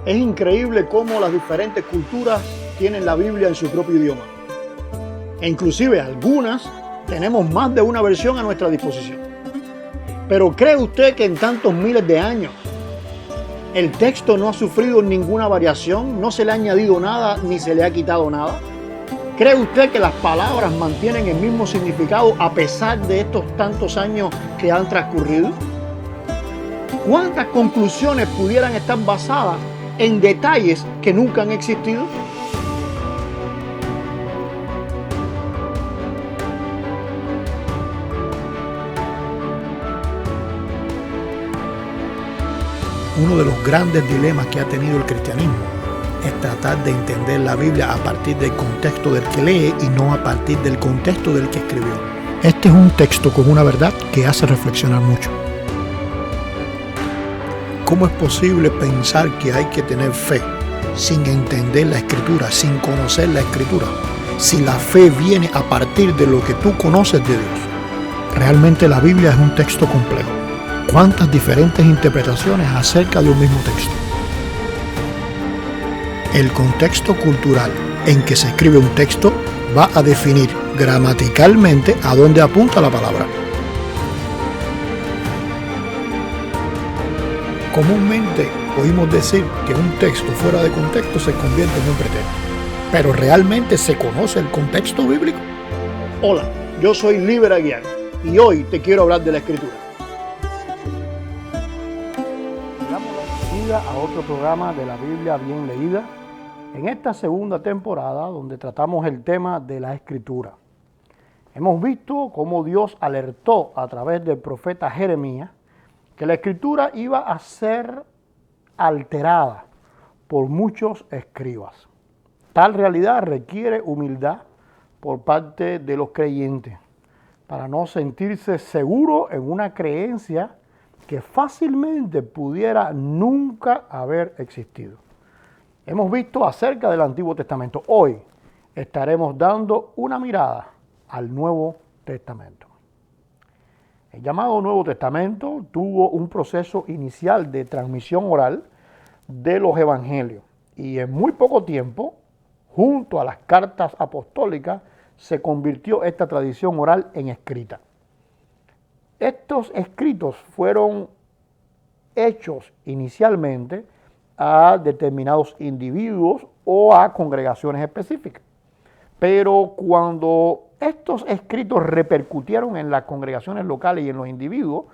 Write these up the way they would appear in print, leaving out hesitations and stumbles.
Es increíble cómo las diferentes culturas tienen la Biblia en su propio idioma. E inclusive algunas tenemos más de una versión a nuestra disposición. Pero ¿cree usted que en tantos miles de años el texto no ha sufrido ninguna variación, no se le ha añadido nada ni se le ha quitado nada? ¿Cree usted que las palabras mantienen el mismo significado a pesar de estos tantos años que han transcurrido? ¿Cuántas conclusiones pudieran estar basadas en detalles que nunca han existido? Uno de los grandes dilemas que ha tenido el cristianismo es tratar de entender la Biblia a partir del contexto del que lee y no a partir del contexto del que escribió. Este es un texto con una verdad que hace reflexionar mucho. ¿Cómo es posible pensar que hay que tener fe sin entender la Escritura, sin conocer la Escritura, si la fe viene a partir de lo que tú conoces de Dios? Realmente la Biblia es un texto complejo. ¿Cuántas diferentes interpretaciones acerca de un mismo texto? El contexto cultural en que se escribe un texto va a definir gramaticalmente a dónde apunta la palabra. Comúnmente oímos decir que un texto fuera de contexto se convierte en un pretexto. ¿Pero realmente se conoce el contexto bíblico? Hola, yo soy Líber Aguiar y hoy te quiero hablar de la Escritura. Damos la bienvenida a otro programa de la Biblia bien leída, en esta segunda temporada donde tratamos el tema de la Escritura. Hemos visto cómo Dios alertó a través del profeta Jeremías que la Escritura iba a ser alterada por muchos escribas. Tal realidad requiere humildad por parte de los creyentes para no sentirse seguro en una creencia que fácilmente pudiera nunca haber existido. Hemos visto acerca del Antiguo Testamento. Hoy estaremos dando una mirada al Nuevo Testamento. El llamado Nuevo Testamento tuvo un proceso inicial de transmisión oral de los evangelios y en muy poco tiempo, junto a las cartas apostólicas, se convirtió esta tradición oral en escrita. Estos escritos fueron hechos inicialmente a determinados individuos o a congregaciones específicas. Pero cuando estos escritos repercutieron en las congregaciones locales y en los individuos,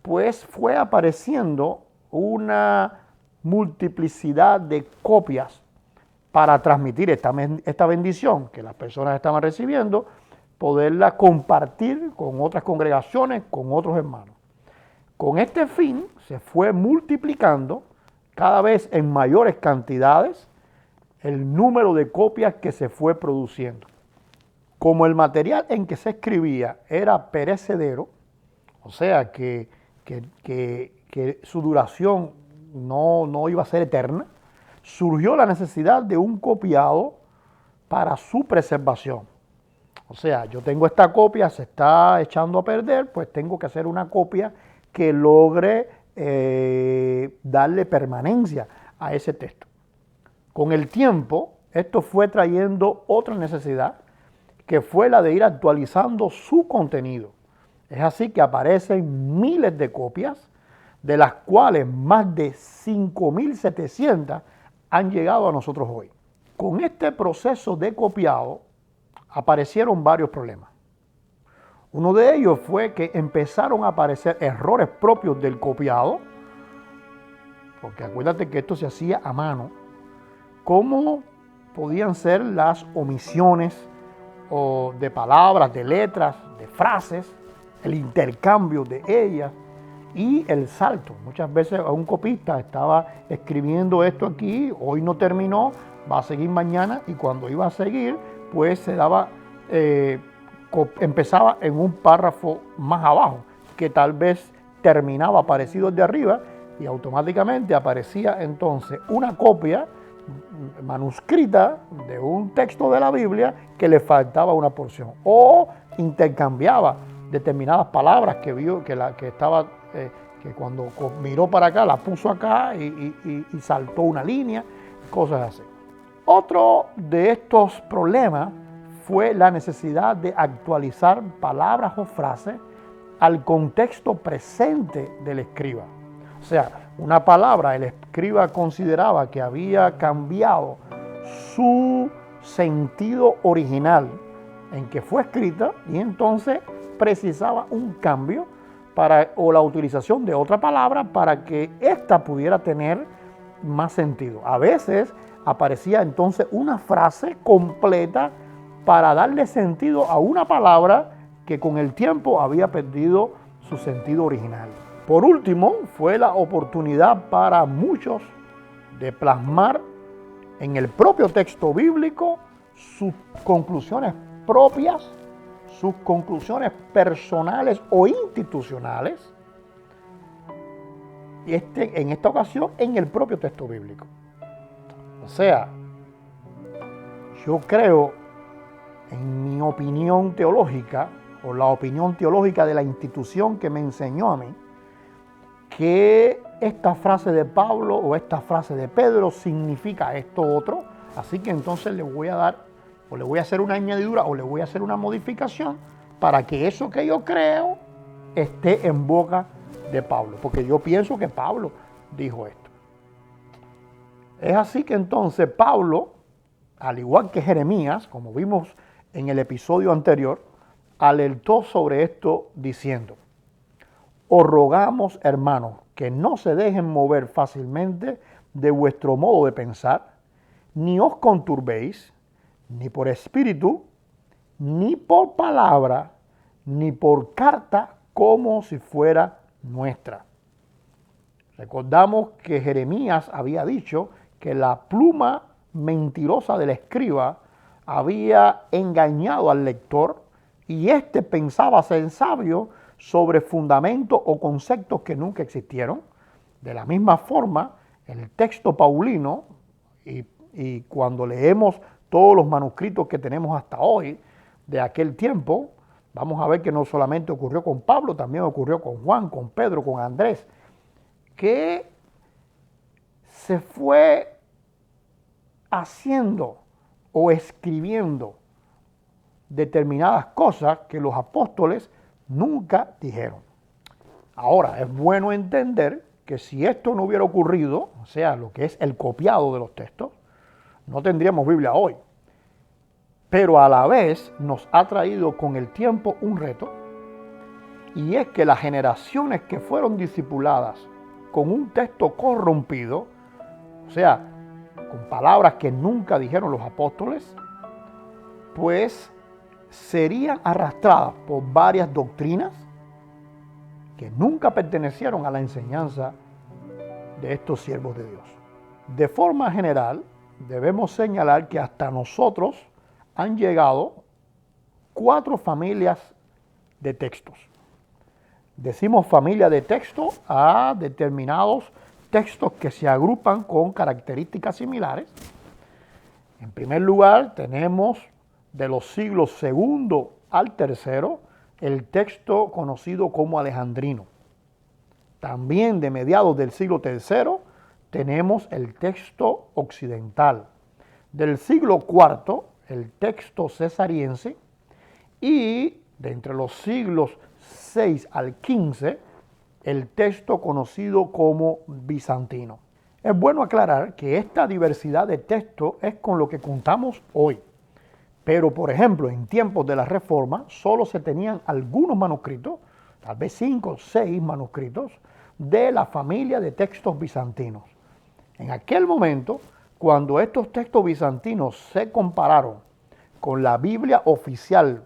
pues fue apareciendo una multiplicidad de copias para transmitir esta bendición que las personas estaban recibiendo, poderla compartir con otras congregaciones, con otros hermanos. Con este fin se fue multiplicando cada vez en mayores cantidades el número de copias que se fue produciendo. Como el material en que se escribía era perecedero, o sea que su duración no iba a ser eterna, surgió la necesidad de un copiado para su preservación. O sea, yo tengo esta copia, se está echando a perder, pues tengo que hacer una copia que logre darle permanencia a ese texto. Con el tiempo, esto fue trayendo otra necesidad, que fue la de ir actualizando su contenido. Es así que aparecen miles de copias, de las cuales más de 5.700 han llegado a nosotros hoy. Con este proceso de copiado aparecieron varios problemas. Uno de ellos fue que empezaron a aparecer errores propios del copiado, porque acuérdate que esto se hacía a mano, como podían ser las omisiones o de palabras, de letras, de frases, el intercambio de ellas y el salto. Muchas veces un copista estaba escribiendo esto aquí, hoy no terminó, va a seguir mañana, y cuando iba a seguir, pues se daba, empezaba en un párrafo más abajo, que tal vez terminaba parecido al de arriba, y automáticamente aparecía entonces una copia manuscrita de un texto de la Biblia que le faltaba una porción, o intercambiaba determinadas palabras que vio que que cuando miró para acá la puso acá y saltó una línea, cosas así. Otro de estos problemas fue la necesidad de actualizar palabras o frases al contexto presente del escriba. O sea, una palabra, el escriba consideraba que había cambiado su sentido original en que fue escrita y entonces precisaba un cambio o la utilización de otra palabra para que ésta pudiera tener más sentido. A veces aparecía entonces una frase completa para darle sentido a una palabra que con el tiempo había perdido su sentido original. Por último, fue la oportunidad para muchos de plasmar en el propio texto bíblico sus conclusiones propias, sus conclusiones personales o institucionales, y en esta ocasión en el propio texto bíblico. O sea, yo creo, en mi opinión teológica, o la opinión teológica de la institución que me enseñó a mí, que esta frase de Pablo o esta frase de Pedro significa esto otro, así que entonces le voy a dar, o le voy a hacer una añadidura, o le voy a hacer una modificación para que eso que yo creo esté en boca de Pablo, porque yo pienso que Pablo dijo esto. Es así que entonces Pablo, al igual que Jeremías, como vimos en el episodio anterior, alertó sobre esto diciendo: os rogamos, hermanos, que no se dejen mover fácilmente de vuestro modo de pensar, ni os conturbéis, ni por espíritu, ni por palabra, ni por carta, como si fuera nuestra. Recordamos que Jeremías había dicho que la pluma mentirosa del escriba había engañado al lector y éste pensaba ser sabio sobre fundamentos o conceptos que nunca existieron. De la misma forma, el texto paulino, y cuando leemos todos los manuscritos que tenemos hasta hoy de aquel tiempo, vamos a ver que no solamente ocurrió con Pablo, también ocurrió con Juan, con Pedro, con Andrés, que se fue haciendo o escribiendo determinadas cosas que los apóstoles nunca dijeron. Ahora, es bueno entender que si esto no hubiera ocurrido, o sea, lo que es el copiado de los textos, no tendríamos Biblia hoy. Pero a la vez nos ha traído con el tiempo un reto, y es que las generaciones que fueron discipuladas con un texto corrompido, o sea, con palabras que nunca dijeron los apóstoles, pues serían arrastradas por varias doctrinas que nunca pertenecieron a la enseñanza de estos siervos de Dios. De forma general, debemos señalar que hasta nosotros han llegado 4 familias de textos. Decimos familia de texto a determinados textos que se agrupan con características similares. En primer lugar, tenemos de los siglos II al III el texto conocido como alejandrino. También de mediados del siglo III tenemos el texto occidental. Del siglo IV, el texto cesariense, y de entre los siglos VI al XV, el texto conocido como bizantino. Es bueno aclarar que esta diversidad de textos es con lo que contamos hoy. Pero, por ejemplo, en tiempos de la Reforma, solo se tenían algunos manuscritos, tal vez 5 o 6 manuscritos, de la familia de textos bizantinos. En aquel momento, cuando estos textos bizantinos se compararon con la Biblia oficial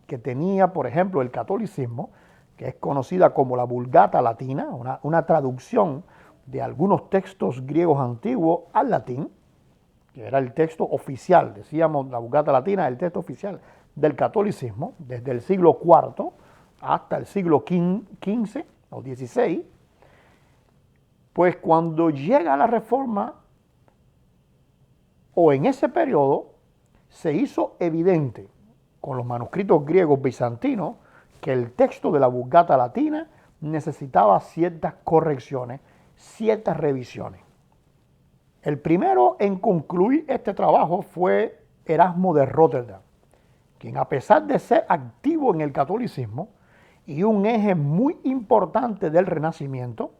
que tenía, por ejemplo, el catolicismo, que es conocida como la Vulgata Latina, una traducción de algunos textos griegos antiguos al latín, que era el texto oficial, decíamos la Vulgata Latina, el texto oficial del catolicismo, desde el siglo IV hasta el siglo XV o XVI, pues cuando llega la Reforma, o en ese periodo, se hizo evidente con los manuscritos griegos bizantinos que el texto de la Vulgata Latina necesitaba ciertas correcciones, ciertas revisiones. El primero en concluir este trabajo fue Erasmo de Róterdam, quien, a pesar de ser activo en el catolicismo y un eje muy importante del Renacimiento,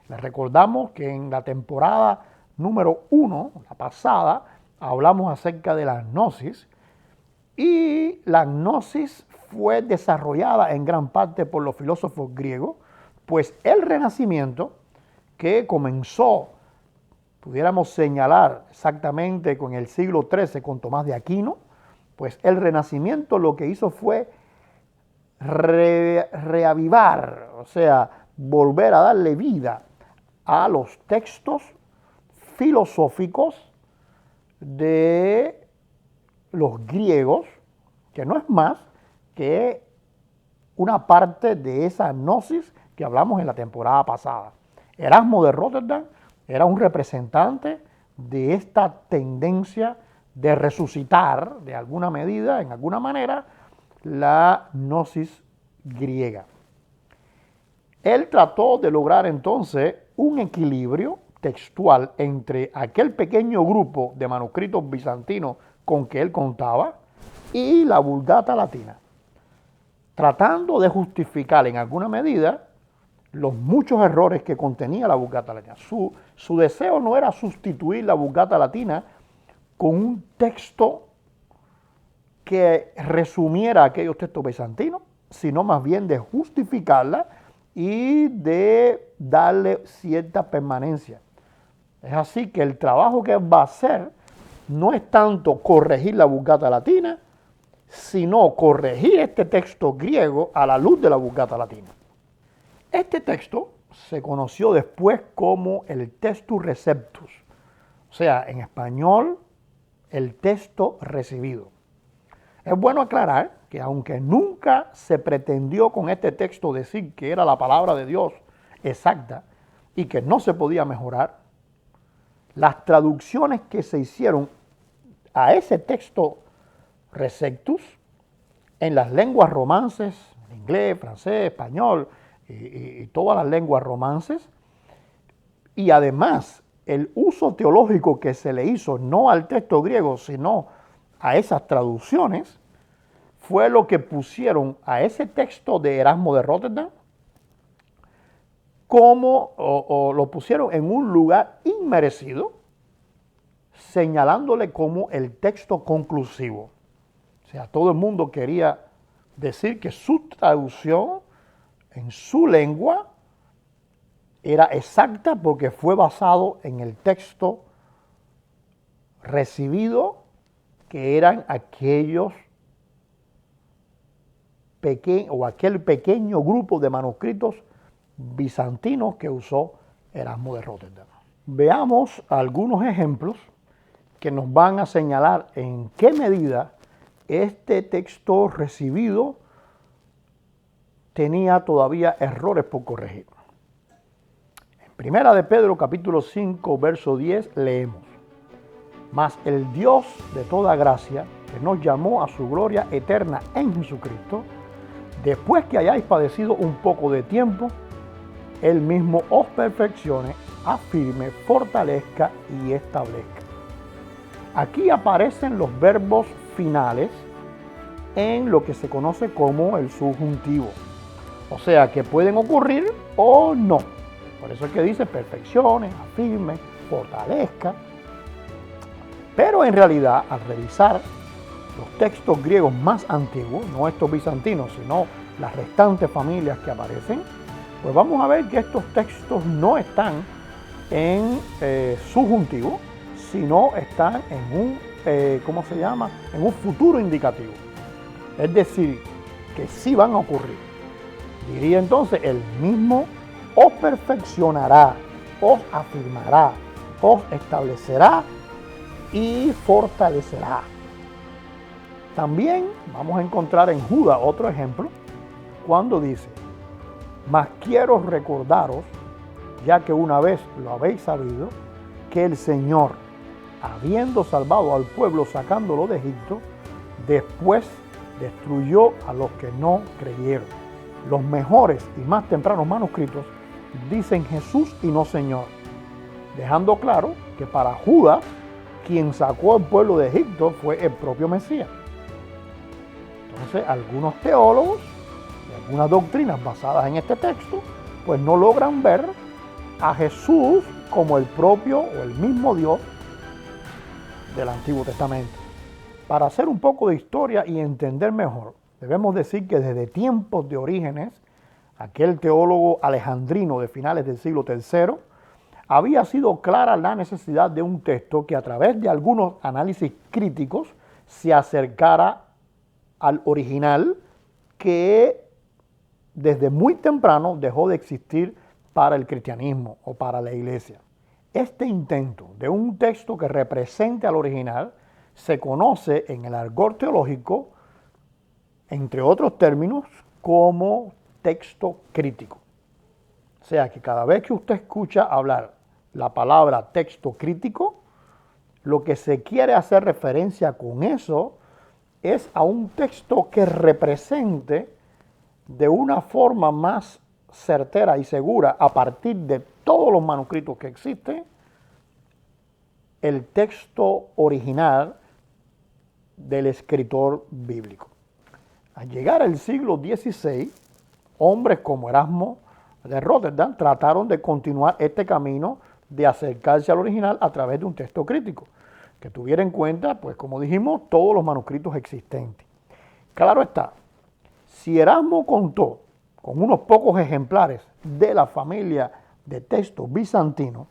les recordamos que en la temporada número 1, la pasada, hablamos acerca de la gnosis, y la gnosis fue desarrollada en gran parte por los filósofos griegos, pues el Renacimiento, que comenzó, pudiéramos señalar exactamente con el siglo XIII con Tomás de Aquino, pues el Renacimiento lo que hizo fue reavivar, o sea, volver a darle vida a los textos filosóficos de los griegos, que no es más que una parte de esa gnosis que hablamos en la temporada pasada. Erasmo de Róterdam era un representante de esta tendencia de resucitar, de alguna medida, en alguna manera, la gnosis griega. Él trató de lograr entonces un equilibrio textual entre aquel pequeño grupo de manuscritos bizantinos con que él contaba y la Vulgata latina, tratando de justificar en alguna medida los muchos errores que contenía la Vulgata latina. Su deseo no era sustituir la Vulgata latina con un texto que resumiera aquellos textos bizantinos, sino más bien de justificarla y de darle cierta permanencia. Es así que el trabajo que él va a hacer no es tanto corregir la Vulgata latina, sino corregir este texto griego a la luz de la Vulgata latina. Este texto se conoció después como el Textus Receptus, o sea, en español, el texto recibido. Es bueno aclarar que aunque nunca se pretendió con este texto decir que era la palabra de Dios exacta y que no se podía mejorar, las traducciones que se hicieron a ese texto Receptus en las lenguas romances, inglés, francés, español y todas las lenguas romances, y además el uso teológico que se le hizo no al texto griego, sino a esas traducciones, fue lo que pusieron a ese texto de Erasmo de Róterdam como, o lo pusieron en un lugar inmerecido, señalándole como el texto conclusivo. O sea, todo el mundo quería decir que su traducción en su lengua era exacta porque fue basado en el texto recibido, que eran aquellos aquel pequeño grupo de manuscritos bizantinos que usó Erasmo de Róterdam. Veamos algunos ejemplos que nos van a señalar en qué medida este texto recibido tenía todavía errores por corregir. En Primera de Pedro, capítulo 5, verso 10, leemos: Mas el Dios de toda gracia, que nos llamó a su gloria eterna en Jesucristo, después que hayáis padecido un poco de tiempo, Él mismo os perfeccione, afirme, fortalezca y establezca. Aquí aparecen los verbos finales en lo que se conoce como el subjuntivo. O sea, que pueden ocurrir o no. Por eso es que dice perfeccione, afirme, fortalezca. Pero en realidad, al revisar los textos griegos más antiguos, no estos bizantinos, sino las restantes familias que aparecen, pues vamos a ver que estos textos no están en subjuntivo, sino están en un, en un futuro indicativo. Es decir, que sí van a ocurrir. Diría entonces, el mismo os perfeccionará, os afirmará, os establecerá y fortalecerá. También vamos a encontrar en Judas otro ejemplo, cuando dice: Mas quiero recordaros, ya que una vez lo habéis sabido, que el Señor, habiendo salvado al pueblo sacándolo de Egipto, después destruyó a los que no creyeron. Los mejores y más tempranos manuscritos dicen Jesús y no Señor, dejando claro que para Judas, quien sacó al pueblo de Egipto fue el propio Mesías. Entonces, algunos teólogos y algunas doctrinas basadas en este texto, pues no logran ver a Jesús como el propio o el mismo Dios del Antiguo Testamento. Para hacer un poco de historia y entender mejor, debemos decir que desde tiempos de Orígenes, aquel teólogo alejandrino de finales del siglo III, había sido clara la necesidad de un texto que a través de algunos análisis críticos se acercara al original que desde muy temprano dejó de existir para el cristianismo o para la iglesia. Este intento de un texto que represente al original se conoce en el argot teológico, entre otros términos, como texto crítico. O sea que cada vez que usted escucha hablar la palabra texto crítico, lo que se quiere hacer referencia con eso es a un texto que represente de una forma más certera y segura, a partir de todos los manuscritos que existen, el texto original del escritor bíblico. Al llegar al siglo XVI, hombres como Erasmo de Rotterdam trataron de continuar este camino de acercarse al original a través de un texto crítico, que tuviera en cuenta, pues como dijimos, todos los manuscritos existentes. Claro está, si Erasmo contó con unos pocos ejemplares de la familia de textos bizantinos,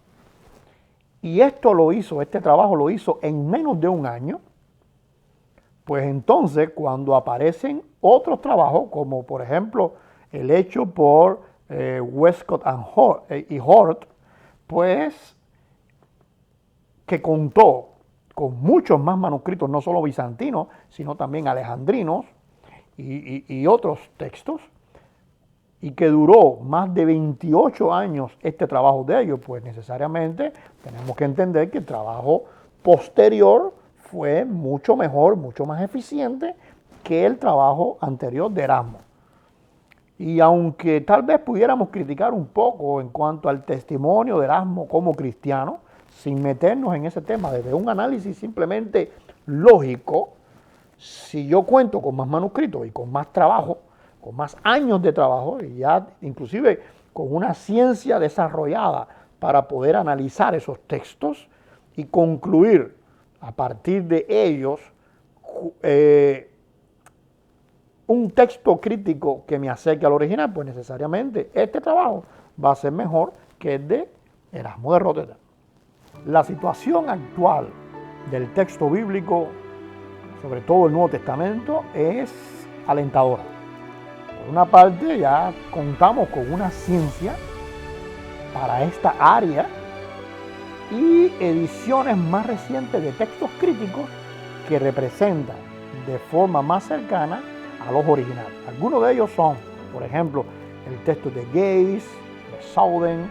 y este trabajo lo hizo en menos de un año, pues entonces cuando aparecen otros trabajos, como por ejemplo el hecho por Westcott y Hort, pues que contó con muchos más manuscritos, no solo bizantinos, sino también alejandrinos y otros textos, y que duró más de 28 años este trabajo de ellos, pues necesariamente tenemos que entender que el trabajo posterior fue mucho mejor, mucho más eficiente que el trabajo anterior de Erasmo. Y aunque tal vez pudiéramos criticar un poco en cuanto al testimonio de Erasmo como cristiano, sin meternos en ese tema desde un análisis simplemente lógico, si yo cuento con más manuscritos y con más trabajo, con más años de trabajo y ya inclusive con una ciencia desarrollada para poder analizar esos textos y concluir a partir de ellos un texto crítico que me acerque al original, pues necesariamente este trabajo va a ser mejor que el de Erasmo de Rotterdam. La situación actual del texto bíblico, sobre todo el Nuevo Testamento, es alentadora. Por una parte, ya contamos con una ciencia para esta área y ediciones más recientes de textos críticos que representan de forma más cercana a los originales. Algunos de ellos son, por ejemplo, el texto de Gaze, de Southern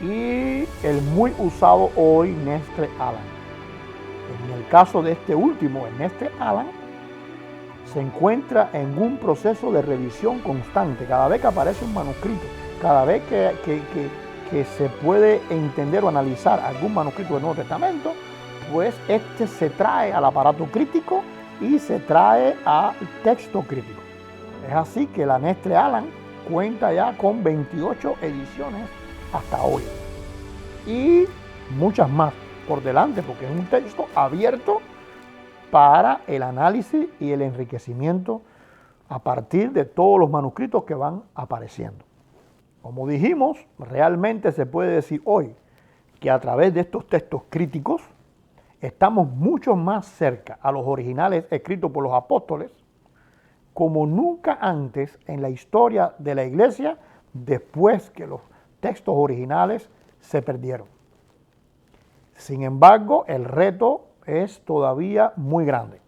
y el muy usado hoy Nestle Aland. En el caso de este último, el Nestle Aland, se encuentra en un proceso de revisión constante. Cada vez que aparece un manuscrito, cada vez que se puede entender o analizar algún manuscrito del Nuevo Testamento, pues este se trae al aparato crítico y se trae al texto crítico. Es así que la Nestle Aland cuenta ya con 28 ediciones hasta hoy. Y muchas más por delante, porque es un texto abierto para el análisis y el enriquecimiento a partir de todos los manuscritos que van apareciendo. Como dijimos, realmente se puede decir hoy que a través de estos textos críticos estamos mucho más cerca a los originales escritos por los apóstoles como nunca antes en la historia de la iglesia después que los textos originales se perdieron. Sin embargo, el reto es todavía muy grande,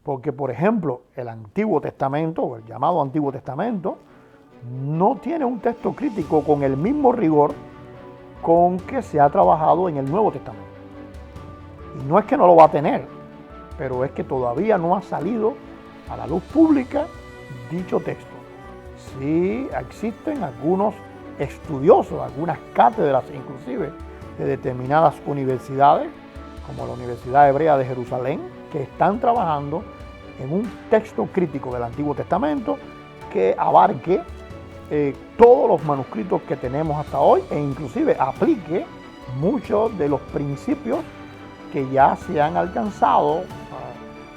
porque por ejemplo el Antiguo Testamento, o el llamado Antiguo Testamento, no tiene un texto crítico con el mismo rigor con que se ha trabajado en el Nuevo Testamento. Y no es que no lo va a tener, pero es que todavía no ha salido a la luz pública dicho texto. sí existen algunos estudiosos, algunas cátedras inclusive de determinadas universidades, como la Universidad Hebrea de Jerusalén, que están trabajando en un texto crítico del Antiguo Testamento que abarque todos los manuscritos que tenemos hasta hoy e inclusive aplique muchos de los principios que ya se han alcanzado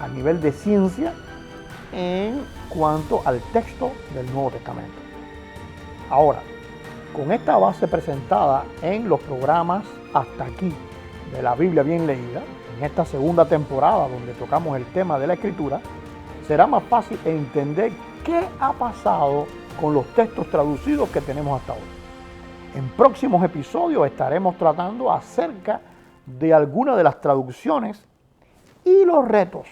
a nivel de ciencia en cuanto al texto del Nuevo Testamento. Ahora, con esta base presentada en los programas hasta aquí de la Biblia bien leída, en esta segunda temporada donde tocamos el tema de la Escritura, será más fácil entender qué ha pasado con los textos traducidos que tenemos hasta hoy. En próximos episodios estaremos tratando acerca de algunas de las traducciones y los retos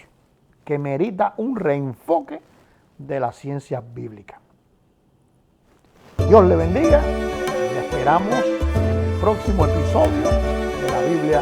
que merita un reenfoque de la ciencia bíblica. Dios le bendiga y esperamos en el próximo episodio de la Biblia